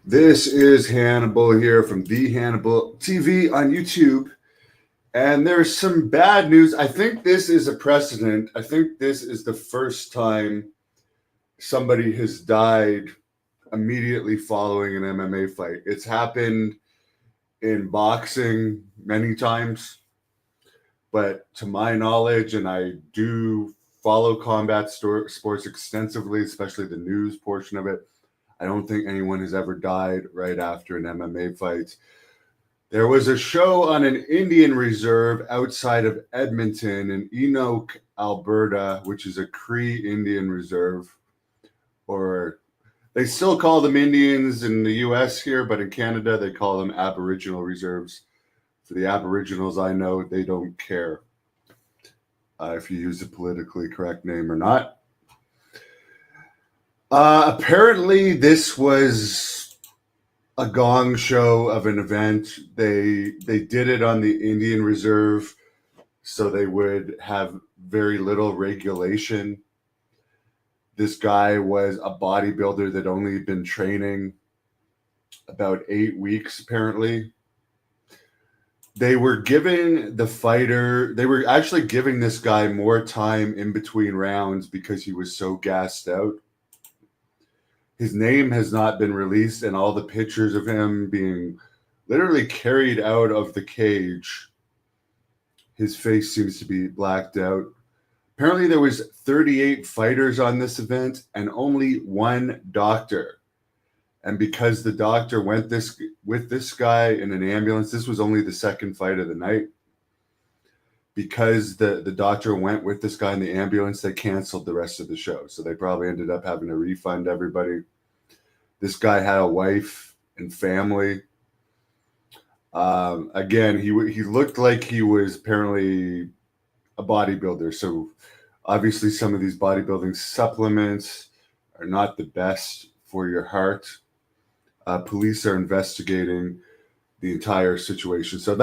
This is Hannibal here from the Hannibal TV on YouTube. And there's some bad news. I think this is a precedent. I think this is the first time somebody has died immediately following an MMA fight. It's happened in boxing many times, but to my knowledge, and I do follow combat sports extensively, especially the news portion of it, I don't think anyone has ever died right after an MMA fight. There was a show on an Indian reserve outside of Edmonton in Enoch, Alberta, which is a Cree Indian reserve, or they still call them Indians in the US here, but in Canada they call them Aboriginal reserves. For the Aboriginals I know, they don't care if you use the politically correct name or not. Apparently, this was a gong show of an event. They did it on the Indian Reserve, so they would have very little regulation. This guy was a bodybuilder that only been training about 8 weeks, apparently. They were giving this guy more time in between rounds because he was so gassed out. His name has not been released, and all the pictures of him being literally carried out of the cage, his face seems to be blacked out. Apparently, there was 38 fighters on this event and only one doctor. And because the doctor went with this guy in an ambulance, this was only the second fight of the night. Because the doctor went with this guy in the ambulance, they canceled the rest of the show. So they probably ended up having to refund everybody. This guy had a wife and family. Again, he looked like he was apparently a bodybuilder. So obviously some of these bodybuilding supplements are not the best for your heart. Police are investigating the entire situation. So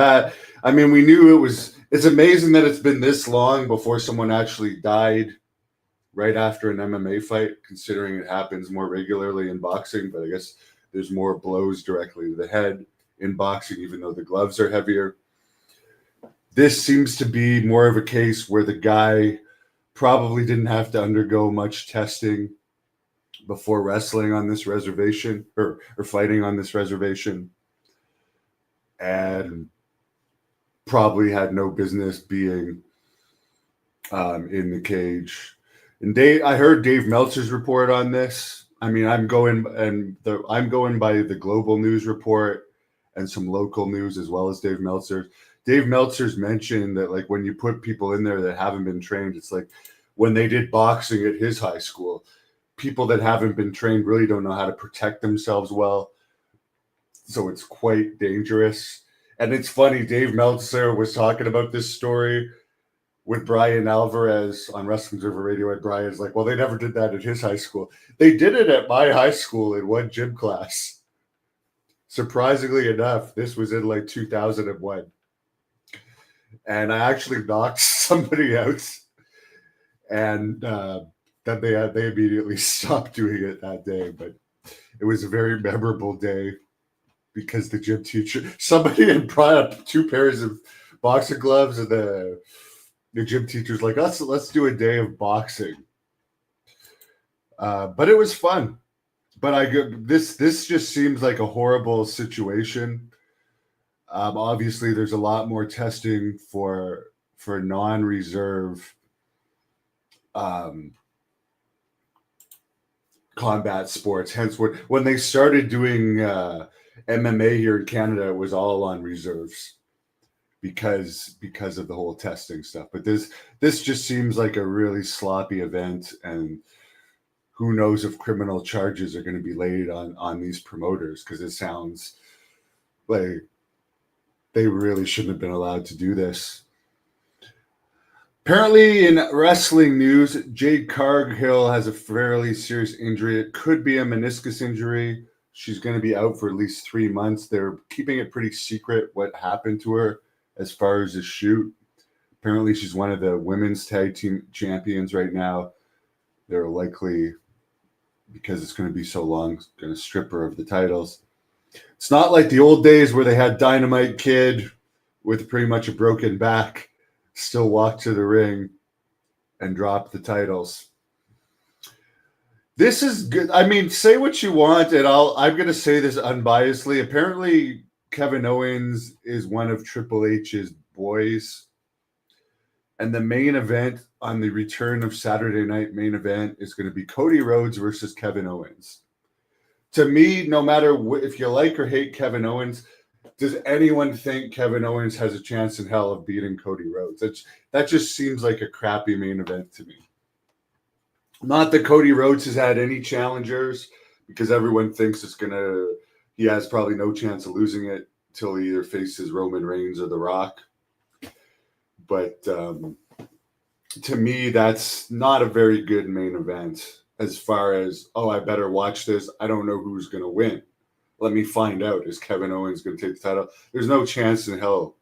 we knew it's amazing that it's been this long before someone actually died right after an MMA fight, considering it happens more regularly in boxing. But I guess there's more blows directly to the head in boxing, even though the gloves are heavier. This seems to be more of a case where the guy probably didn't have to undergo much testing before wrestling on this reservation or fighting on this reservation, and probably had no business being in the cage. And I heard Dave Meltzer's report on this. I mean, I'm going by the global news report and some local news as well as Dave Meltzer's. Dave Meltzer's mentioned that, like, when you put people in there that haven't been trained, it's like when they did boxing at his high school, people that haven't been trained really don't know how to protect themselves well. So it's quite dangerous. And it's funny, Dave Meltzer was talking about this story with Brian Alvarez on Wrestling Observer Radio, and Brian's like, well, they never did that at his high school. They did it at my high school in one gym class. Surprisingly enough, this was in like 2001. And I actually knocked somebody out, and then they immediately stopped doing it that day. But it was a very memorable day because the gym teacher, somebody had brought up 2 pairs of boxing gloves, and the gym teacher's like, let's do a day of boxing. But it was fun. But this just seems like a horrible situation. Obviously, there's a lot more testing for non-reserve combat sports. Hence, when they started doing MMA here in Canada, it was all on reserves because of the whole testing stuff. But this just seems like a really sloppy event, and who knows if criminal charges are going to be laid on these promoters, because it sounds like they really shouldn't have been allowed to do this. Apparently, in wrestling news, Jade Cargill has a fairly serious injury. It could be a meniscus injury. She's going to be out for at least 3 months. They're keeping it pretty secret what happened to her as far as the shoot. Apparently, she's one of the women's tag team champions right now. They're likely, because it's going to be so long, going to strip her of the titles. It's not like the old days where they had Dynamite Kid with pretty much a broken back still walk to the ring and drop the titles. This is good. I mean, say what you want, and I'm going to say this unbiasedly. Apparently, Kevin Owens is one of Triple H's boys. And the main event on the return of Saturday Night Main Event is going to be Cody Rhodes versus Kevin Owens. To me, no matter if you like or hate Kevin Owens, does anyone think Kevin Owens has a chance in hell of beating Cody Rhodes? That just seems like a crappy main event to me. Not that Cody Rhodes has had any challengers, because everyone thinks he has probably no chance of losing it till he either faces Roman Reigns or The Rock. But to me, that's not a very good main event as far as, I better watch this. I don't know who's going to win. Let me find out. Is Kevin Owens going to take the title? There's no chance in hell,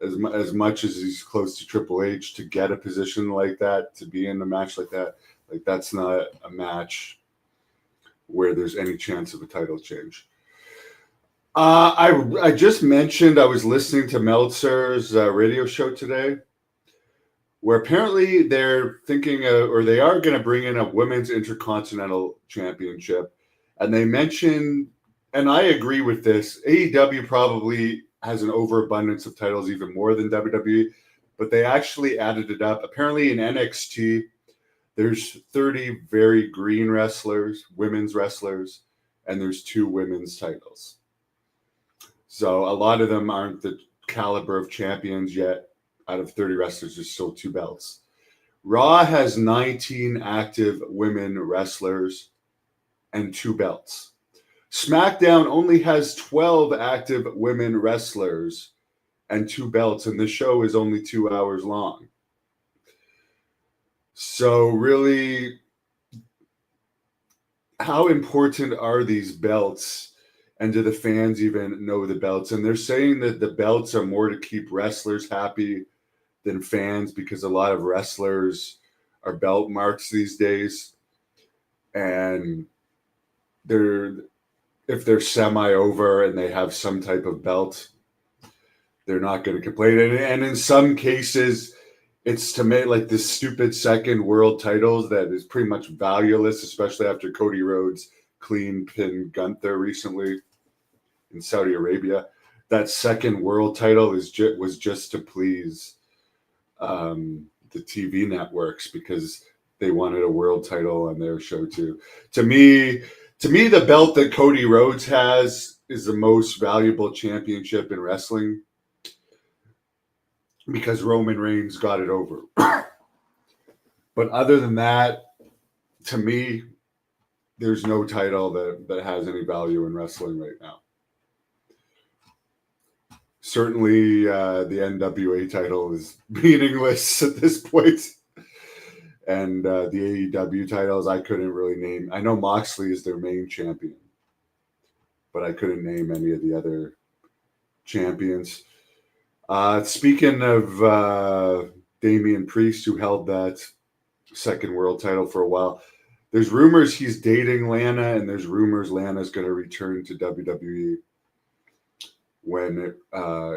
as much as he's close to Triple H, to get a position like that, to be in a match like that. Like, that's not a match where there's any chance of a title change. I just mentioned I was listening to Meltzer's radio show today, where apparently they're thinking or they are going to bring in a women's intercontinental championship. And they mentioned, and I agree with this, AEW probably has an overabundance of titles, even more than WWE, but they actually added it up. Apparently in NXT, there's 30 very green wrestlers, women's wrestlers, and there's 2 women's titles. So a lot of them aren't the caliber of champions yet. Out of 30 wrestlers, there's still 2 belts. Raw has 19 active women wrestlers and 2 belts. SmackDown only has 12 active women wrestlers and 2 belts, and the show is only 2 hours long. So really, how important are these belts? And do the fans even know the belts? And they're saying that the belts are more to keep wrestlers happy than fans, because a lot of wrestlers are belt marks these days. And if they're semi-over and they have some type of belt, they're not going to complain. And in some cases, it's to make like this stupid second world titles that is pretty much valueless, especially after Cody Rhodes clean pinned Gunther recently in Saudi Arabia. That second world title was just to please the TV networks, because they wanted a world title on their show too. To me, the belt that Cody Rhodes has is the most valuable championship in wrestling, because Roman Reigns got it over. But other than that, to me, there's no title that has any value in wrestling right now. Certainly, the NWA title is meaningless at this point. And the AEW titles, I couldn't really name. I know Moxley is their main champion, but I couldn't name any of the other champions. Speaking of Damian Priest, who held that second world title for a while, there's rumors he's dating Lana, and there's rumors Lana's going to return to WWE when it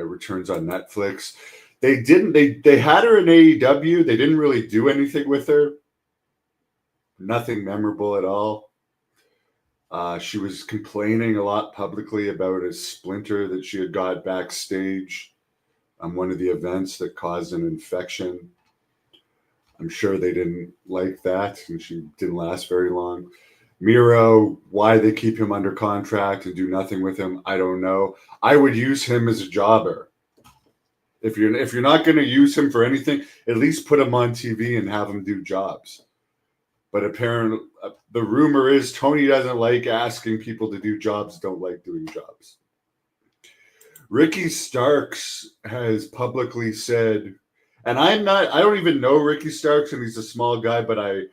returns on Netflix. They had her in AEW. They didn't really do anything with her. Nothing memorable at all. She was complaining a lot publicly about a splinter that she had got backstage on one of the events that caused an infection. I'm sure they didn't like that, and she didn't last very long. Miro, why they keep him under contract and do nothing with him, I don't know. I would use him as a jobber. If you're not going to use him for anything, at least put him on TV and have him do jobs. But apparently, the rumor is Tony doesn't like asking people to do jobs, don't like doing jobs. Ricky Starks has publicly said, and I don't even know Ricky Starks, and he's a small guy, but I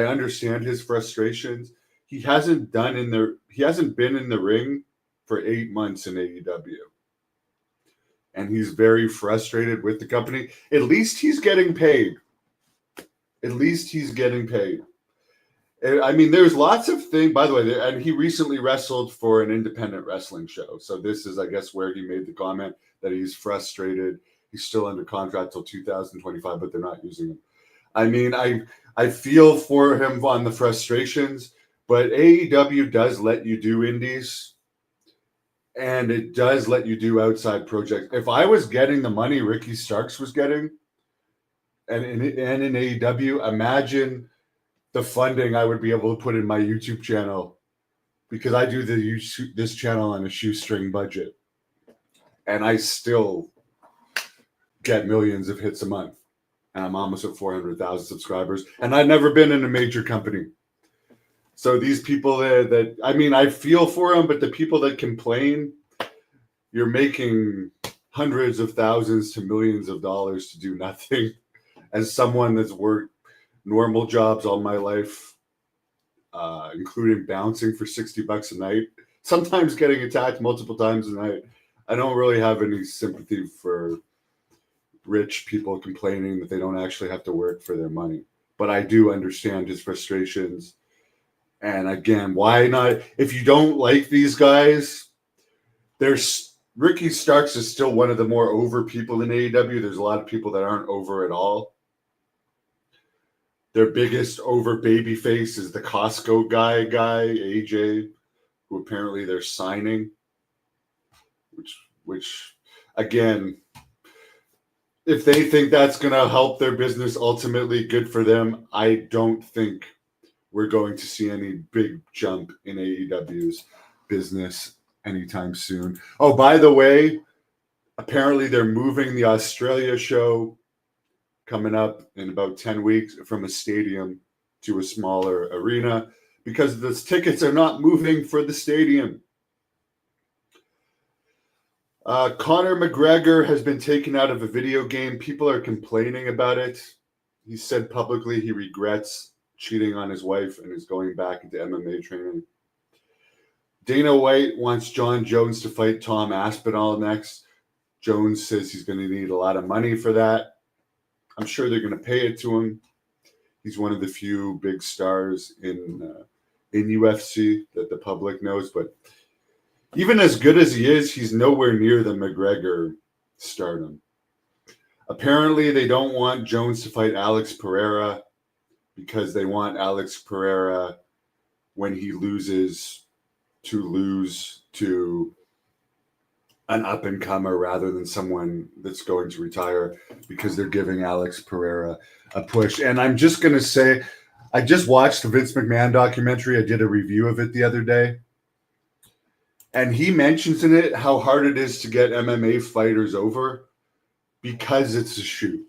understand his frustrations. He hasn't been in the ring for 8 months in AEW. And he's very frustrated with the company. At least he's getting paid. I mean, there's lots of things, by the way, and he recently wrestled for an independent wrestling show. So this is, I guess, where he made the comment that he's frustrated. He's still under contract till 2025, but they're not using him. I mean, I feel for him on the frustrations, but AEW does let you do indies, and it does let you do outside projects. If I was getting the money Ricky Starks was getting, and in AEW, imagine the funding I would be able to put in my YouTube channel, because I do this channel on a shoestring budget, and I still get millions of hits a month, and I'm almost at 400,000 subscribers, and I've never been in a major company. So these people that I mean, I feel for them, but the people that complain, you're making hundreds of thousands to millions of dollars to do nothing. As someone that's worked normal jobs all my life, including bouncing for $60 a night, sometimes getting attacked multiple times a night, I don't really have any sympathy for rich people complaining that they don't actually have to work for their money. But I do understand his frustrations. And again, why not? If you don't like these guys, Ricky Starks is still one of the more over people in AEW. There's a lot of people that aren't over at all. Their biggest over babyface is the Costco guy, AJ, who apparently they're signing. Which again, if they think that's going to help their business, ultimately good for them. I don't think we're going to see any big jump in AEW's business anytime soon. Oh, by the way, apparently they're moving the Australia show coming up in about 10 weeks from a stadium to a smaller arena because the tickets are not moving for the stadium. Conor McGregor has been taken out of a video game. People are complaining about it. He said publicly he regrets cheating on his wife and is going back into MMA training. Dana White wants John Jones to fight Tom Aspinall next. Jones says he's going to need a lot of money for that. I'm sure they're going to pay it to him. He's one of the few big stars in UFC that the public knows. But even as good as he is, he's nowhere near the McGregor stardom. Apparently, they don't want Jones to fight Alex Pereira because they want Alex Pereira, when he loses, to lose to an up-and-comer rather than someone that's going to retire, because they're giving Alex Pereira a push. And I'm just going to say, I just watched the Vince McMahon documentary. I did a review of it the other day. And he mentions in it how hard it is to get MMA fighters over because it's a shoot.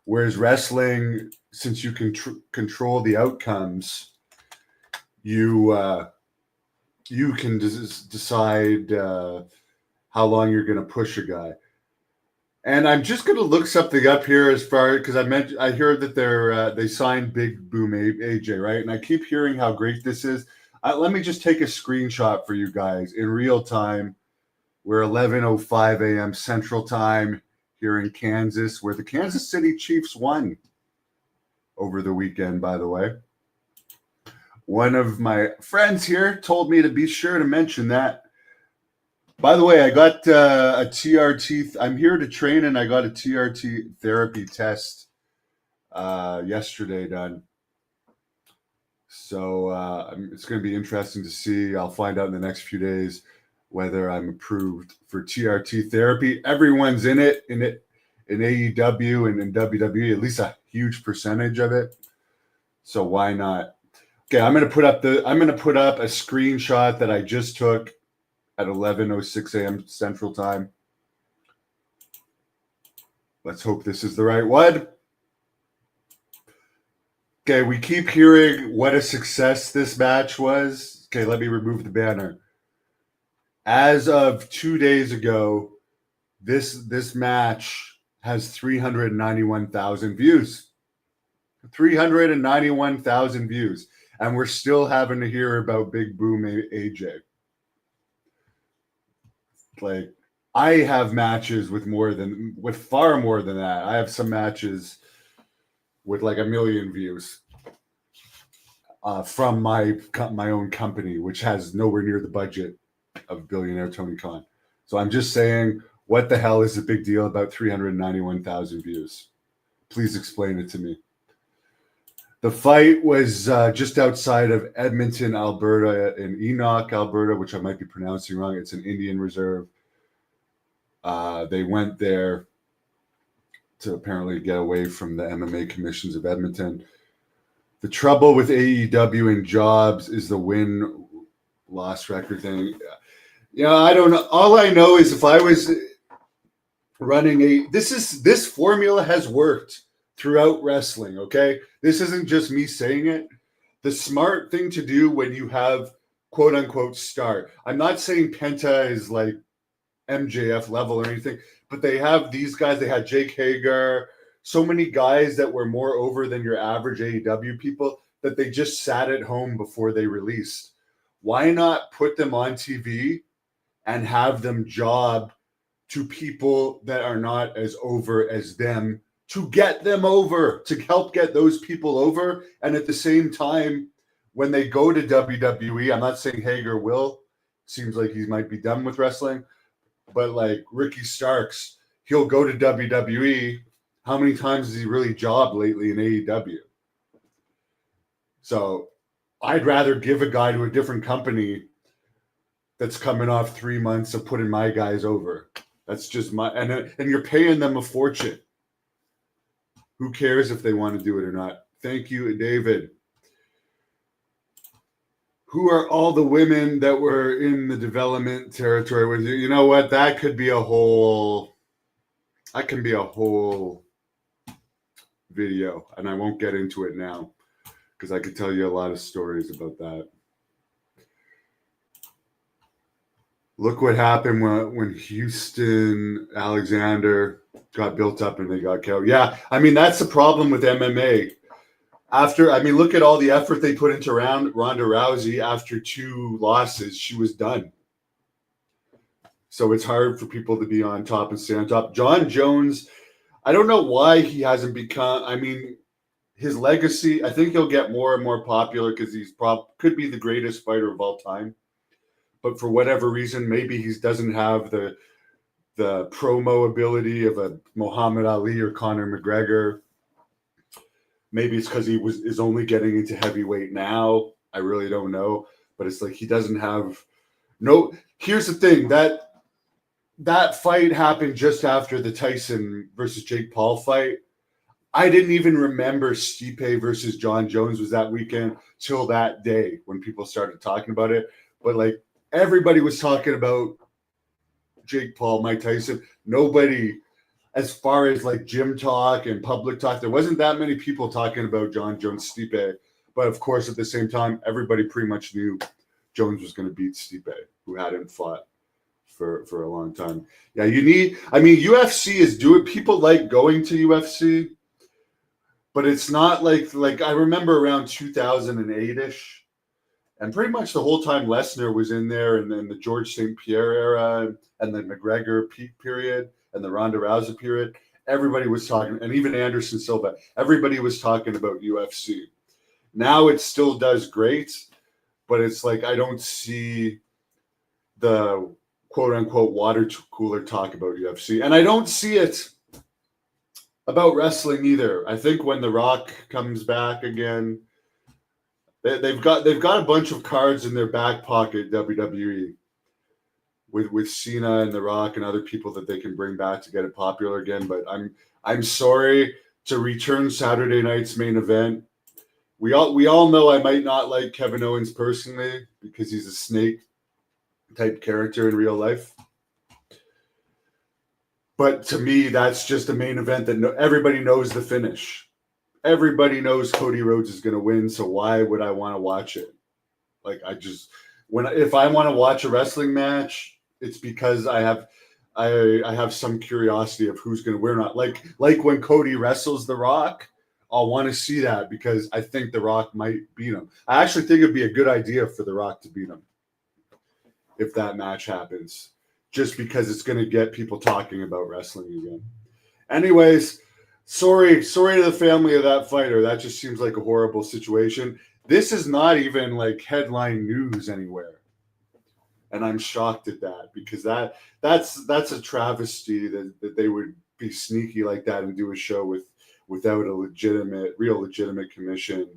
Whereas wrestling, since you can control the outcomes, you can decide how long you're going to push a guy. And I'm just going to look something up here as far, because I heard that they signed Big Boom AJ, right? And I keep hearing how great this is. Let me just take a screenshot for you guys in real time. We're 11:05 a.m. Central Time here in Kansas, where the Kansas City Chiefs won over the weekend, by the way. One of my friends here told me to be sure to mention that. By the way, I got a TRT. I'm here to train, and I got a TRT therapy test yesterday done. So it's going to be interesting to see. I'll find out in the next few days whether I'm approved for TRT therapy. Everyone's in AEW and in WWE, at least a huge percentage of it. So why not? Okay, I'm going to put up a screenshot that I just took at 11:06 a.m. Central Time. Let's hope this is the right one. Okay, we keep hearing what a success this match was. Okay, let me remove the banner. As of 2 days ago, this match has 391,000 views. 391,000 views. And we're still having to hear about Big Boom AJ. Like, I have matches with far more than that. I have some matches with like 1 million views from my own company, which has nowhere near the budget of billionaire Tony Khan. So I'm just saying, what the hell is the big deal about 391,000 views? Please explain it to me. The fight was just outside of Edmonton, Alberta, in Enoch, Alberta, which I might be pronouncing wrong. It's an Indian reserve. They went there to apparently get away from the MMA commissions of Edmonton. The trouble with AEW and jobs is the win-loss record thing. I don't know. All I know is if I was running this formula has worked throughout wrestling, okay? This isn't just me saying it. The smart thing to do when you have quote-unquote star. I'm not saying Penta is like MJF level or anything, but they have these guys. They had Jake Hager, so many guys that were more over than your average AEW people that they just sat at home before they released. Why not put them on TV and have them job to people that are not as over as them to get them over, to help get those people over? And at the same time, when they go to WWE, I'm not saying Hager will, seems like he might be done with wrestling, but like Ricky Starks, he'll go to WWE. How many times has he really jobbed lately in AEW? So I'd rather give a guy to a different company that's coming off 3 months of putting my guys over. That's just and you're paying them a fortune. Who cares if they want to do it or not? Thank you, David. Who are all the women that were in the development territory with you? You know what? That can be a whole video, and I won't get into it now because I could tell you a lot of stories about that. Look what happened when Houston Alexander got built up and they got killed. Yeah, I mean, that's the problem with MMA. Look at all the effort they put into Ronda Rousey. After 2 losses, she was done. So it's hard for people to be on top and stay on top. John Jones, I don't know why he hasn't become, his legacy, I think he'll get more and more popular because he's could be the greatest fighter of all time. But for whatever reason, maybe he doesn't have the promo ability of a Muhammad Ali or Conor McGregor. Maybe it's because he is only getting into heavyweight now. I really don't know. But it's like he doesn't have Here's the thing, that fight happened just after the Tyson versus Jake Paul fight. I didn't even remember Stipe versus John Jones was that weekend till that day when people started talking about it. But like everybody was talking about Jake Paul, Mike Tyson. Nobody, as far as like gym talk and public talk, there wasn't that many people talking about John Jones, Stipe. But of course, at the same time, everybody pretty much knew Jones was going to beat Stipe, who hadn't fought for a long time. Yeah, UFC is doing, people like going to UFC, but it's not like I remember around 2008-ish, and pretty much the whole time Lesnar was in there, and then the George St. Pierre era, and the McGregor peak period, and the Ronda Rousey period, everybody was talking, and even Anderson Silva, everybody was talking about UFC. Now it still does great, but it's like I don't see the quote-unquote water cooler talk about UFC. And I don't see it about wrestling either. I think when The Rock comes back again, they've got a bunch of cards in their back pocket, WWE, with Cena and The Rock and other people that they can bring back to get it popular again. But I'm sorry to return Saturday night's main event. We all know I might not like Kevin Owens personally because he's a snake type character in real life. But to me, that's just a main event that everybody knows the finish. Everybody knows Cody Rhodes is going to win, so why would I want to watch it? Like if I want to watch a wrestling match, it's because I have some curiosity of who's going to win or not. Like when Cody wrestles The Rock, I'll want to see that because I think The Rock might beat him. I actually think it'd be a good idea for The Rock to beat him if that match happens, just because it's going to get people talking about wrestling again. Anyways, sorry to the family of that fighter. That just seems like a horrible situation. This is not even like headline news anywhere. And I'm shocked at that, because that's a travesty that they would be sneaky like that and do a show without a real legitimate commission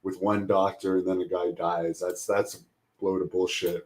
with one doctor, and then a guy dies. That's a load of bullshit.